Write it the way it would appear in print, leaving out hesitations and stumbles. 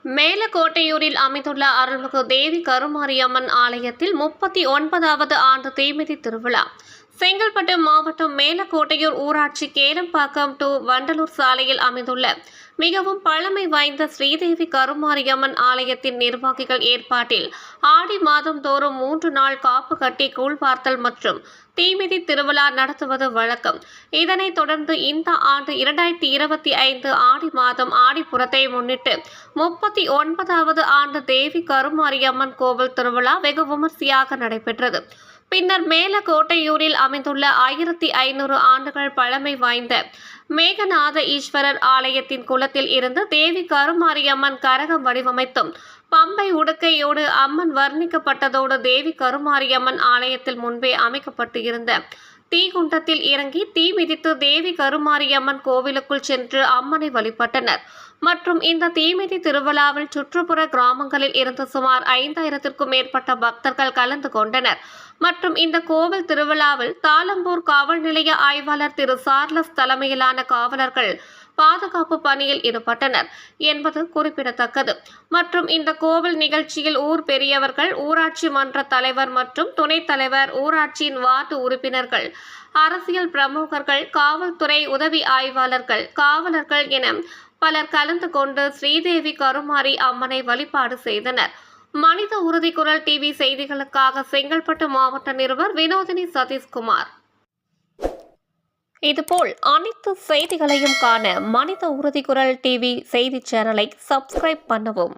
மேலக்கோட்டையூரில் அமைந்துள்ள அருள்மிகு தேவி கருமாரியம்மன் ஆலயத்தில் 39வது ஆண்டு தீமிதி திருவிழா. செங்கல்பட்டு மாவட்டம் மேலக்கோட்டையூர் ஊராட்சி கேளம்பாக்கம் டு வண்டலூர் சாலையில் அமைந்துள்ள மிகவும் பழமை வாய்ந்த ஸ்ரீதேவி கருமாரியம்மன் ஆலயத்தின் நிர்வாகிகள் ஏற்பாட்டில் ஆடி மாதம் தோறும் 3 நாள் காப்பு கட்டி கூழ்வார்த்தல் மற்றும் தீமிதி திருவிழா நடத்துவது வழக்கம். இதனைத் தொடர்ந்து இந்த ஆண்டு 2025 ஆடி மாதம் ஆடிப்புறத்தை முன்னிட்டு 39வது ஆண்டு தேவி கருமாரியம்மன் கோவில் திருவிழா வெகு விமர்சையாக நடைபெற்றது. பின்னர் மேலக்கோட்டையூரில் அமைந்துள்ள 1500 ஆண்டுகள் பழமை வாய்ந்த மேகநாத ஈஸ்வரர் ஆலயத்தின் குளத்தில் இருந்து தேவி கருமாரியம்மன் கரகம் வடிவமைத்தும் பம்பை உடுக்கையோடு அம்மன் வர்ணிக்கப்பட்டதோடு தேவி கருமாரியம்மன் ஆலயத்தில் முன்பே அமைக்கப்பட்டு இருந்த தீகுண்டத்தில் இறங்கி தீ மிதித்து தேவி கருமாரியம்மன் கோவிலுக்குள் சென்று அம்மனை வழிபட்டனர். மற்றும் இந்த தீமிதி திருவிழாவில் சுற்றுப்புற கிராமங்களில் இருந்து சுமார் 5000க்கும் மேற்பட்ட பக்தர்கள் கலந்து கொண்டனர். மற்றும் இந்த கோவில் திருவிழாவில் தாளம்பூர் காவல் நிலைய ஆய்வாளர் திரு சார்லஸ் தலைமையிலான காவலர்கள் பாதுகாப்பு பணியில் ஈடுபட்டனர் என்பது குறிப்பிடத்தக்கது. மற்றும் இந்த கோவில் நிகழ்ச்சியில் ஊர் பெரியவர்கள், ஊராட்சி மன்ற தலைவர் மற்றும் துணைத் தலைவர், ஊராட்சியின் வார்டு உறுப்பினர்கள், அரசியல் பிரமுகர்கள், காவல்துறை உதவி ஆய்வாளர்கள், காவலர்கள் என பலர் கலந்து கொண்டு ஸ்ரீதேவி கருமாரி அம்மனை வழிபாடு செய்தனர். மனித உறுதி குரல் டிவி செய்திகளுக்காக செங்கல்பட்டு மாவட்ட நிருபர் வினோதினி சதீஷ்குமார். இதுபோல் அனைத்து செய்திகளையும் காண மனித உறுதி குரல் டிவி செய்தி சேனலை சப்ஸ்கிரைப் பண்ணவும்.